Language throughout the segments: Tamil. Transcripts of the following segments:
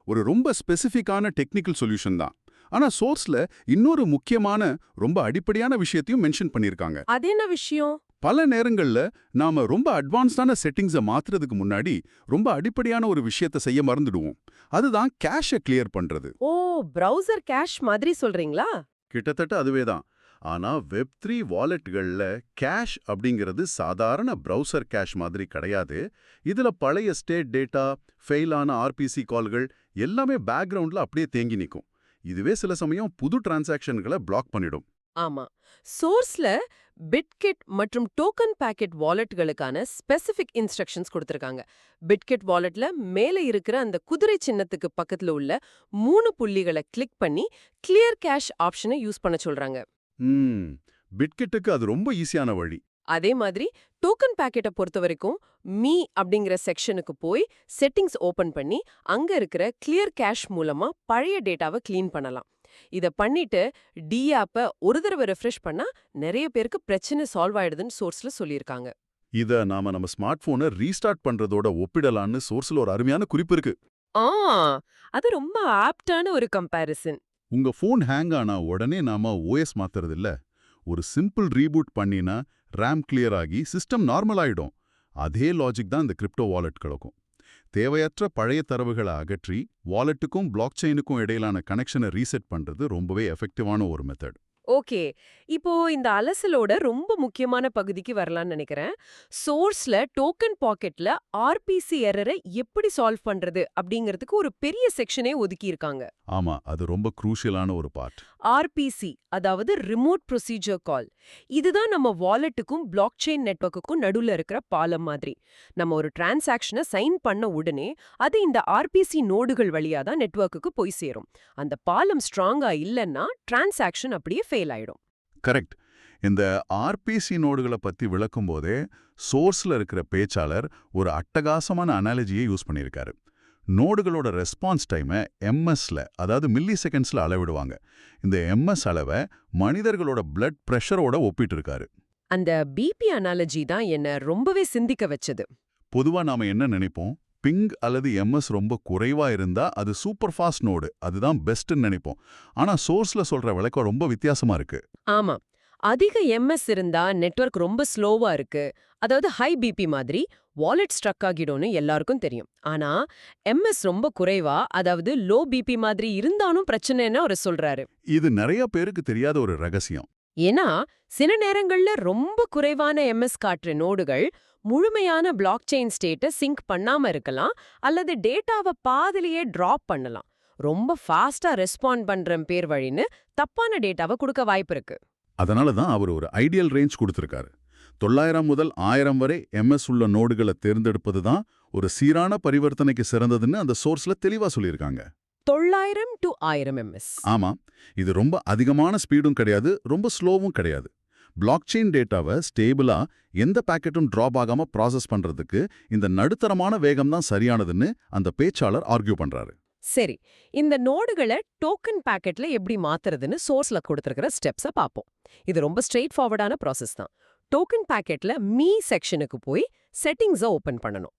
ஒரு ரொம்ப ஸ்பெசிஃபிக்கான டெக்னிக்கல் சொல்யூஷன் தான். ஆனா சோர்ஸ்ல இன்னொரு முக்கியமான ரொம்ப அடிப்படையான விஷயத்தையும் மென்ஷன் பண்ணியிருக்காங்க. அது என்ன விஷயம்? பல நேரங்கள்ல நாம ரொம்ப அட்வான்ஸ்டான செட்டிங்ஸை மாத்துறதுக்கு முன்னாடி ரொம்ப அடிப்படையான ஒரு விஷயத்தை செய்ய மறந்துடுவோம். அதுதான் கேஷை கிளியர் பண்றது. ஓ, பிரவுசர் கேஷ் மாதிரி சொல்றீங்களா? கிட்டத்தட்ட அதுவே தான். ஆனா வெப்3 வாலெட்டுகள்ல கேஷ் அப்படிங்கிறது சாதாரண பிரவுசர் கேஷ் மாதிரி கிடையாது. இதுல பழைய ஸ்டேட் டேட்டா, ஃபெயிலான ஆர்பிசி கால்கள் எல்லாமே பேக்ரவுண்ட்ல அப்படியே தேங்கி நிற்கும். இதுவே சில சமயம் புது டிரான்சாக்ஷன்களை பிளாக் பண்ணிடும். ஆமா. சோர்ஸ்ல பிட்கிட் மற்றும் டோக்கன் பாக்கெட் வாலெட்களுக்கான ஸ்பெசிபிக் இன்ஸ்ட்ரக்ஷன்ஸ் கொடுத்திருக்காங்க. பிட்கிட் வாலெட்ல மேல இருக்கிற அந்த குதிரை சின்னத்துக்கு பக்கத்துல உள்ள 3 புள்ளிகளை கிளிக் பண்ணி கிளியர் கேஷ் ஆப்ஷனை யூஸ் பண்ண சொல்றாங்க. ம் பிட்கிட்டுக்கு அது ரொம்ப ஈஸியான வழி. அதே மாதிரி டோக்கன் பாக்கெட்டை பொறுத்த வரைக்கும் மீ அப்படிங்கிற செக்ஷனுக்கு போய் செட்டிங்ஸ் ஓபன் பண்ணி அங்க இருக்கிற கிளியர் கேஷ் மூலமா பழைய டேட்டாவை கிளீன் பண்ணலாம். இத பண்ணிட்டு டி ஆப்பை ஒரு தடவை ரெஃப்ரெஷ் பண்ணா நிறைய பேருக்கு பிரச்சனை சால்வ் ஆயிடுதுன்னு சோர்ஸ்ல சொல்லியிருக்காங்க. இத நாம நம்ம ஸ்மார்ட் போனை ரீஸ்டார்ட் பண்றதோட ஒப்பிடலான்னு சோர்ஸ்ல ஒரு அருமையான குறிப்பு இருக்கு. ஆ, அது ரொம்ப ஆப்டான ஒரு கம்பேரிசன். உங்க ஃபோன் ஹேங் ஆனா உடனே நாம ஓஎஸ் மாத்துறது இல்ல. ஒரு சிம்பிள் ரீபூட் பண்ணினா ரேம் கிளியர் ஆகி சிஸ்டம் நார்மல் ஆயிடும். அதே லாஜிக் தான் இந்த கிரிப்டோ வாலெட்களுக்கும். தேவையற்ற பழைய தரவுகளை அகற்றி வாலெட்டுக்கும் பிளாக் செயினுக்கும் இடையிலான கனெக்ஷனை ரீசெட் பண்றது ரொம்பவே எஃபெக்டிவான ஒரு மெத்தட். ஓகே, இப்போ இந்த அலசலோட ரொம்ப முக்கியமான பகுதிக்கு வரலாம்னு நினைக்கிறேன். சோர்ஸ்ல டோக்கன் பாக்கெட்ல ஆர்பிசி எரரை எப்படி சால்வ் பண்றது அப்படிங்கிறதுக்கு ஒரு பெரிய செக்ஷனே ஒதுக்கி இருக்காங்க. ஆமா, அது ரொம்ப குரூஷியலான ஒரு பார்ட். ஆர்பிசி, அதாவது ரிமோட் ப்ரொசீஜர் கால். இதுதான் நம்ம வாலெட்டுக்கும் பிளாக் செயின் நெட்வொர்க்குக்கும் நடுவுல இருக்கிற பாலம் மாதிரி. நம்ம ஒரு டிரான்சாக்ஷனை சைன் பண்ண உடனே அது இந்த ஆர்பிசி நோடுகள் வழியா தான் நெட்வொர்க்குக்கு போய் சேரும். அந்த பாலம் ஸ்ட்ராங்கா இல்லைன்னா டிரான்சாக்ஷன் அப்படியே ஃபெயில் ஆயிடும். கரெக்ட். இந்த ஆர்பிசி நோடுகளை பத்தி விளக்கும் போதே சோர்ஸ்ல இருக்கிற பேச்சாளர் ஒரு அட்டகாசமான அனாலஜியை யூஸ் பண்ணியிருக்காரு. நோடுகளோட ரெஸ்பான்ஸ் டைமை எம்எஸ்ல, அதாவது மில்லி செகண்ட்ஸ்ல அளவிடுவாங்க. இந்த எம்எஸ் அளவை மனிதர்களோட பிளட் பிரஷரோட ஒப்பிட்டு இருக்காரு. அந்த பிபி அனாலஜி தான் என்ன ரொம்பவே சிந்திக்க வச்சது. பொதுவா நாம என்ன நினைப்போம்? பிங் அல்லது எம்எஸ் ரொம்ப குறைவா இருந்தா அது சூப்பர் ஃபாஸ்ட் நோடு, அதுதான் பெஸ்ட்னு நினைப்போம். ஆனா சோர்ஸ்ல சொல்ற விளக்கம் ரொம்ப வித்தியாசமா இருக்கு. ஆமா, அதிக எம்எஸ் இருந்தா நெட்வொர்க் ரொம்ப ஸ்லோவா இருக்கு, அதாவது ஹை பிபி மாதிரி வாலெட் ஸ்ட்ரக் ஆகிடும்னு எல்லாருக்கும் தெரியும். ஆனா எம்எஸ் ரொம்ப குறைவா, அதாவது லோ பிபி மாதிரி இருந்தாலும் பிரச்சனைன்னு அவர் சொல்றாரு. இது நிறைய பேருக்கு தெரியாத ஒரு ரகசியம். ஏன்னா சில நேரங்கள்ல ரொம்ப குறைவான எம்எஸ் காட்டுற நோடுகள் முழுமையான பிளாக் செயின் ஸ்டேட்டை சிங்க் பண்ணாம இருக்கலாம், அல்லது டேட்டாவை பாதிலேயே டிராப் பண்ணலாம். ரொம்ப ஃபாஸ்டா ரெஸ்பாண்ட் பண்ற பேர் வழின்னு தப்பான டேட்டாவை கொடுக்க வாய்ப்பு இருக்கு. அதனால தான் அவர் ஒரு ஐடியல் ரேஞ்ச் கொடுத்திருக்காரு. 900 முதல் 1000 வரை எம்எஸ் உள்ள நோடுகளை தேர்ந்தெடுப்பது தான் ஒரு சீரான பரிவர்த்தனைக்கு சிறந்ததுன்னு அந்த சோர்ஸ்ல தெளிவா சொல்லியிருக்காங்க. 900 to 1000 எம்எஸ். ஆமா, இது ரொம்ப அதிகமான ஸ்பீடும் கிடையாது, ரொம்ப ஸ்லோவும் கிடையாது. பிளாக் செயின் டேட்டாவை ஸ்டேபிளா எந்த பாக்கெட்டும் டிராப் ஆகாம ப்ராசஸ் பண்றதுக்கு இந்த நடுத்தரமான வேகம் தான் சரியானதுன்னு அந்த பேச்சாளர் ஆர்கியூ பண்றாரு. சரி, இந்த நோடுகளை டோக்கன் பாக்கெட்ல எப்படி மாத்துறதுன்னு சோர்ஸ்ல கொடுத்திருக்கிற ஸ்டெப்ஸை பார்ப்போம். இது ரொம்ப ஸ்ட்ரெயிட் ஃபார்வர்டான ப்ராசஸ் தான். டோக்கன் பாக்கெட்ல மீ செக்ஷனுக்கு போய் செட்டிங்ஸை ஓபன் பண்ணணும்.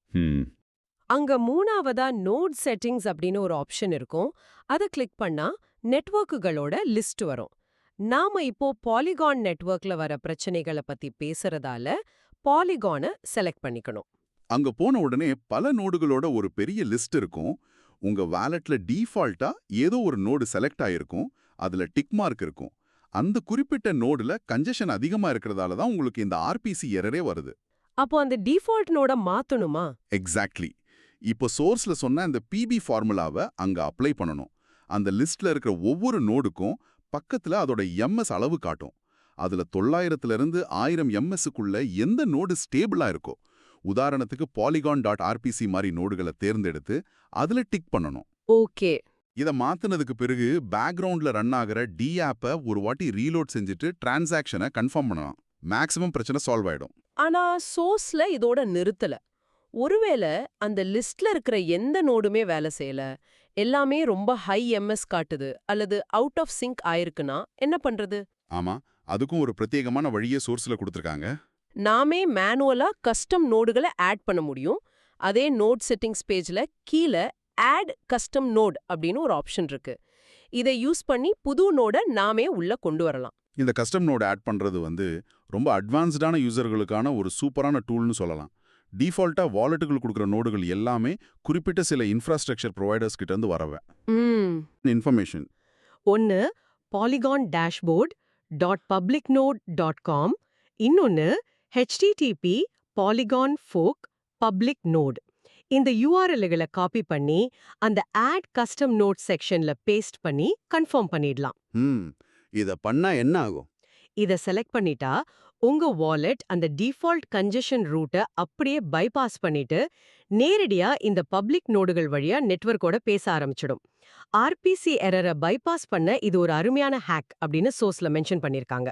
அங்க மூணாவதா நோட் செட்டிங்ஸ் அப்படின்னு ஒரு ஆப்ஷன் இருக்கும். அதை கிளிக் பண்ணா நெட்வொர்க்குகளோட லிஸ்ட் வரும். நாம இப்போ பாலிகான் நெட்வொர்க்ல வர பிரச்சனைகளை பத்தி பேசுறதால பாலிகானை செலக்ட் பண்ணிக்கணும். அங்க போன உடனே பல நோடுகளோட ஒரு பெரிய லிஸ்ட் இருக்கும். உங்க வாலெட்ல டிஃபால்ட்டா ஏதோ ஒரு நோடு செலக்ட் ஆயிருக்கும், அதுல டிக் மார்க் இருக்கும். அந்த குறிப்பிட்ட நோடுல கன்ஜெஷன் அதிகமா இருக்கிறதால தான் உங்களுக்கு இந்த ஆர்பிசி எரரே வருது. அப்போ அந்த டிஃபால்ட் நோட மாத்தணுமா? எக்ஸாக்ட்லி. இப்போ சோர்ஸ்ல சொன்ன அந்த பிபி ஃபார்முலாவை அங்க அப்ளை பண்ணணும். அந்த லிஸ்ட்ல இருக்கிற ஒவ்வொரு நோடுக்கும் பக்கத்துல அதோட எம்எஸ் அளவு காட்டும். அதுல 900 இருந்து 1000 எம்எஸ்க்குள்ள எந்த நோடு ஸ்டேபிளா இருக்கோ, உதாரணத்துக்கு polygon.rpc மாதிரி நோடுகளை தேர்ந்தெடுத்து அதுல டிக் பண்ணணும். ஓகே. இதை மாத்தினதுக்கு பிறகு பேக்ரவுண்ட்ல ரன் ஆகிற டி ஆப்பை ஒரு வாட்டி ரீலோட் செஞ்சுட்டு டிரான்சாக்ஷனை கன்ஃபார்ம் பண்ணலாம். மேக்ஸிமம் பிரச்சனை சால்வ் ஆயிடும். ஆனா சோர்ஸ்ல இதோட நிறுத்தல. ஒருவேளை அந்த லிஸ்ட்ல இருக்கிற எந்த நோடுமே வேலை செய்யல, எல்லாமே ரொம்ப ஹை எம்எஸ் காட்டுது, அல்லது அவுட் ஆஃப் சிங்க் ஆயிருக்குன்னா என்ன பண்றது? ஆமா, அதுக்கும் ஒரு பிரத்யேகமான வழியை சோர்ஸ்ல கொடுத்திருக்காங்க. நாமே மேனுவலா கஸ்டம் நோடுகளை ஆட் பண்ண முடியும். அதே நோட் செட்டிங்ஸ் பேஜ்ல கீழே ஆட் கஸ்டம் நோட் அப்படின்னு ஒரு ஆப்ஷன் இருக்கு. இதை யூஸ் பண்ணி புது நோட நாமே உள்ள கொண்டு வரலாம். இந்த கஸ்டம் நோட் ஆட் பண்றது ரொம்ப அட்வான்ஸ்டான யூசர்களுக்கான ஒரு சூப்பரான டூல்னு சொல்லலாம். டிஃபால்ட்டா வாலெட்டுகள் கொடுக்குற நோடுகள் எல்லாமே குறிப்பிட்ட சில இன்ஃப்ராஸ்ட்ரக்சர் ப்ரொவைடர்ஸ் கிட்ட இருந்து வரவ இன்ஃபர்மேஷன். ஒன்னு polygon-dashboard.publicnode.com, இன்னொன்னு http://polygon-fork-public-node. இந்த URL-களை காப்பி பண்ணி அந்த ஆட் கஸ்டம் நோட் செக்ஷன்ல பேஸ்ட் பண்ணி கன்ஃபார்ம் பண்ணிடலாம். இத பண்ணா என்ன ஆகும்? இத செலக்ட் பண்ணிட்டா உங்க வாலெட் அந்த டிஃபால்ட் கன்ஜெஷன் ரூட்டை அப்படியே பைபாஸ் பண்ணிட்டு நேரடியா இந்த பப்ளிக் நோடுகள் வழியா நெட்வொர்க்கோட பேச ஆரம்பிச்சிடும். ஆர்பிசி எரரை பைபாஸ் பண்ண இது ஒரு அருமையான ஹேக் அப்படின்னு சோர்ஸ்ல மென்ஷன் பண்ணிருக்காங்க.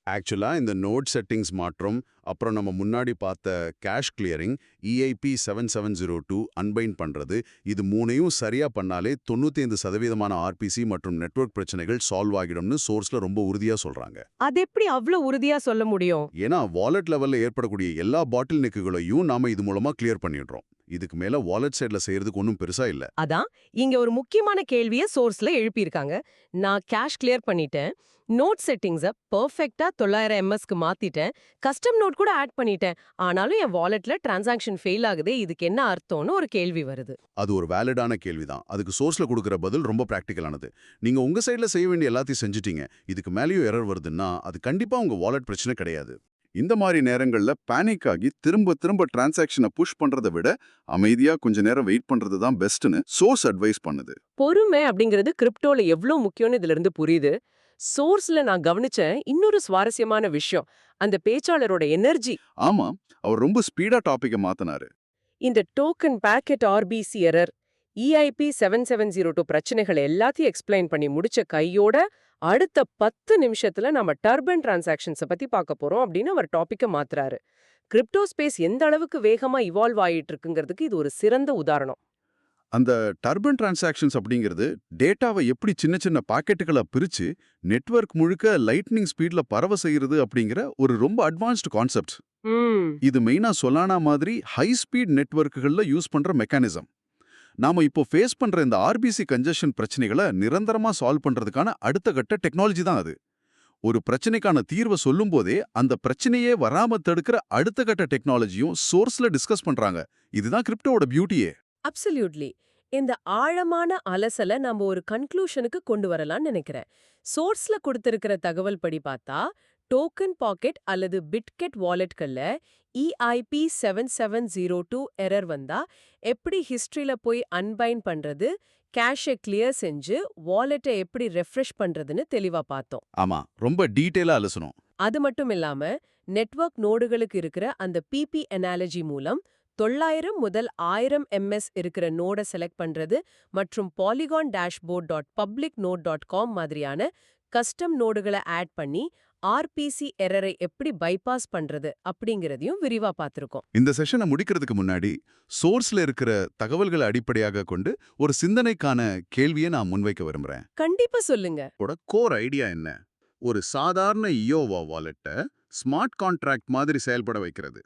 ஆக்சுவலா இந்த நோட் செட்டிங்ஸ் மாற்றம், அப்புறம் நம்ம முன்னாடி பார்த்த கேஷ் கிளியரிங், EIP 7702 அன்பைண்ட் பண்றது, இது மூணையும் சரியா பண்ணாலே 95% ஆர்பிசி மற்றும் நெட்வொர்க் பிரச்சனைகள் சால்வ் ஆகிடும்னு சோர்ஸ்ல ரொம்ப உறுதியா சொல்றாங்க. அது எப்படி அவ்வளவு உறுதியா சொல்ல முடியும்? ஏன்னா வாலெட் லெவல்ல ஏற்படக்கூடிய எல்லா பாட்டில் நெக்குகளையும் நாம இது மூலமா கிளியர் பண்ணிடுறோம். இதுக்கு மேல வாலெட் சைடுல செய்யறதுக்கு ஒன்றும் பெருசா இல்ல. அதான் இங்க ஒரு முக்கியமான கேள்வியை சோர்ஸ்ல எழுப்பியிருக்காங்க. நான் கேஷ் கிளியர் பண்ணிட்டேன், நோட் செட்டிங்ஸை பெர்ஃபெக்ட்டா 900 MSக்கு மாத்திட்டேன், கஸ்டம் நோட் கூட ஆட் பண்ணிட்டேன், ஆனாலும் என் வாலெட்ல டிரான்சாக்ஷன் ஃபெயில் ஆகுதே, இதுக்கு என்ன அர்த்தம்னு ஒரு கேள்வி வருது. அது ஒரு வேலிடான கேள்விதான். அதுக்கு சோர்ஸ்ல கொடுக்குற பதில் ரொம்ப பிராக்டிகலானது. நீங்க உங்க சைடுல செய்ய வேண்டிய எல்லாத்தையும் செஞ்சுட்டீங்க, இதுக்கு மேலேயும் எரர் வருதுன்னா அது கண்டிப்பா உங்க வாலெட் பிரச்சனை கிடையாது. இந்த மாதிரி நேரங்கள்ல பேனிக் ஆகி திரும்ப திரும்ப டிரான்சாக்ஷனை புஷ் பண்றதை விட அமைதியா கொஞ்ச நேரம் வெயிட் பண்றது தான் பெஸ்ட்னு சோர்ஸ் அட்வைஸ் பண்ணுது. பொறுமை அப்படிங்கிறது கிரிப்டோல எவ்வளவு முக்கியம்னு இதுல இருந்து புரியுது. சோர்ஸ்ல நான் கவனிச்ச இன்னொரு சுவாரஸ்யமான விஷயம் அந்த பேச்சாளரோட எனர்ஜி. ஆமா, அவர் ரொம்ப ஸ்பீடா டாபிக்க மாத்தினாரு. இந்த token packet RPC error, EIP 7702 பிரச்சனைகள் எல்லாத்தையும் எக்ஸ்பிளைன் பண்ணி முடிச்ச கையோட அடுத்த 10 நிமிஷத்துல நம்ம டர்பன் டிரான்சாக்ஷன்ஸை பத்தி பார்க்க போறோம் அப்படின்னு அவர் டாபிக்க மாத்துறாரு. கிரிப்டோ ஸ்பேஸ் எந்த அளவுக்கு வேகமா இவால்வ் ஆயிட்டு இருக்குங்கிறதுக்கு இது ஒரு சிறந்த உதாரணம். அந்த டர்பன் டிரான்சாக்ஷன்ஸ் அப்படிங்கிறது டேட்டாவை எப்படி சின்ன சின்ன பாக்கெட்டுகளை பிரிச்சு நெட்வொர்க் முழுக்க லைட்னிங் ஸ்பீட்ல பரவ செய்யறது அப்படிங்கிற ஒரு ரொம்ப அட்வான்ஸ்டு கான்செப்ட். இது மெயினா சொலானா மாதிரி ஹை ஸ்பீட் நெட்வொர்க்குகள்ல யூஸ் பண்ற மெக்கானிசம். நாம இப்போ ஃபேஸ் பண்ற இந்த ஆர்பிசி கன்ஜெஷன் பிரச்சனைகளை நிரந்தரமா சால்வ் பண்றதுக்கான அடுத்த கட்ட டெக்னாலஜி தான் அது. ஒரு பிரச்சனைக்கான தீர்வை சொல்லும் போதே அந்த பிரச்சனையே வராம தடுக்கிற அடுத்த கட்ட டெக்னாலஜியும் சோர்ஸ்ல டிஸ்கஸ் பண்றாங்க. இதுதான் கிரிப்டோவோட பியூட்டியே. அப்சல்யூட்லி. இந்த ஆழமான அலசலை நம்ம ஒரு கன்க்ளூஷனுக்கு கொண்டு வரலாம்னு நினைக்கிறேன். சோர்ஸ்ல கொடுத்திருக்கிற தகவல் படி பார்த்தா டோக்கன் பாக்கெட் அல்லது பிட்கெட் வாலெட்கள்ல EIP 7702 எரர் வந்தா எப்படி ஹிஸ்டரியில போய் அன்பைண்ட் பண்றது, கேஷை கிளியர் செஞ்சு வாலெட்டை எப்படி ரெஃப்ரெஷ் பண்றதுன்னு தெளிவா பார்த்தோம். ஆமா, ரொம்ப டீடைலா அலசணும். அது மட்டும் இல்லாம நெட்வொர்க் நோடுகளுக்கு இருக்கிற அந்த PP அனாலஜி மூலம் 900 முதல் 1000 MS இருக்கிற நோட செலக்ட் பண்றது மற்றும் polygon-dashboard.publicnode.com மாதிரியான கஸ்டம் நோடுகளை ஆட் பண்ணி ஆர்பிசி எரரை எப்படி பைபாஸ் பண்றது அப்படிங்கறதையும் விரிவா பார்த்திருக்கோம். இந்த செஷனை முடிக்கிறதுக்கு முன்னாடி சோர்ஸ்ல இருக்கிற தகவல்களை அடிப்படையாக கொண்டு ஒரு சிந்தனைக்கான கேள்வியை நான் முன்வைக்க விரும்புறேன். கண்டிப்பா சொல்லுங்க. கோர் ஐடியா என்ன? ஒரு சாதாரண IOWA வாலெட்டை ஸ்மார்ட் கான்ட்ராக்ட் மாதிரி செயல்பட வைக்கிறது.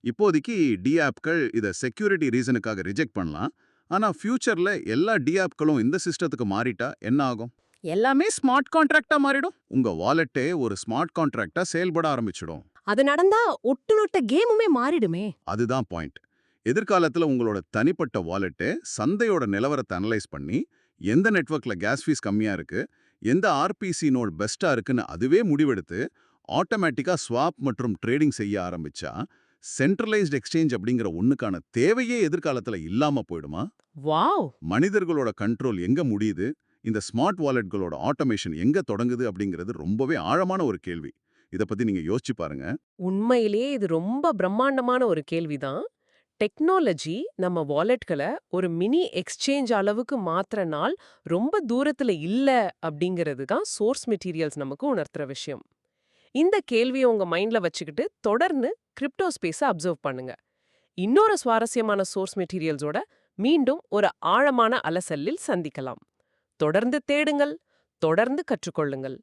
இப்போதைக்கு டிஆப்கள் இதை செக்யூரிட்டி ரீசனுக்காக ரிஜெக்ட் பண்ணலாம். ஆனா ஃபியூச்சர்ல எல்லா டிஆப்களும் இந்த சிஸ்டத்துக்கு மாறிட்டா என்ன ஆகும்? எல்லாமே ஸ்மார்ட் கான்ட்ராக்டா மாறிடும். உங்க வாலெட்டே ஒரு ஸ்மார்ட் கான்ட்ராக்டா செயல்பட ஆரம்பிச்சிடும். அது நடந்தா ஒட்டுமொத்த கேமுமே மாறிடுமே. அதுதான் பாயிண்ட். எதிர்காலத்துல உங்களோட தனிப்பட்ட வாலெட்டே சந்தையோட நிலவரத்தை அனலைஸ் பண்ணி எந்த நெட்வொர்க்ல கேஸ் ஃபீஸ் கம்மியா இருக்கு, எந்த ஆர்பிசி நோட் பெஸ்டா இருக்குன்னு அதுவே முடிவெடுத்து ஆட்டோமேட்டிக்கா ஸ்வாப் மற்றும் ட்ரேடிங் செய்ய ஆரம்பிச்சா சென்ட்ரலைஸ்ட் எக்ஸ்சேஞ்ச் அப்படிங்கிற ஒண்ணுக்கான தேவையே எதிர்காலத்துல இல்லாம போயிடுமா? வாவ்! மனிதர்களோட கண்ட்ரோல் எங்க முடியுது, இந்த ஸ்மார்ட் வாலெட்களோட ஆட்டோமேஷன் எங்க தொடங்குது அப்படிங்கிறது ரொம்பவே ஆழமான ஒரு கேள்வி. இத பத்தி நீங்க யோசிச்சு பாருங்க. உண்மையிலேயே இது ரொம்ப பிரம்மாண்டமான ஒரு கேள்விதான். டெக்னாலஜி நம்ம வாலெட்களை ஒரு மினி எக்ஸ்சேஞ்ச் அளவுக்கு மாத்துற நாள் ரொம்ப தூரத்துல இல்ல அப்படிங்கிறது தான் சோர்ஸ் மெட்டீரியல்ஸ் நமக்கு உணர்த்துற விஷயம். இந்த கேள்வியை உங்க மைண்ட்ல வச்சுக்கிட்டு தொடர்ந்து கிரிப்டோ ஸ்பேஸை அப்சர்வ் பண்ணுங்க. இன்னொரு சுவாரஸ்யமான சோர்ஸ் மெட்டீரியல்ஸோட மீண்டும் ஒரு ஆழமான அலசலில் சந்திக்கலாம். தொடர்ந்து தேடுங்கள், தொடர்ந்து கற்றுக்கொள்ளுங்கள்.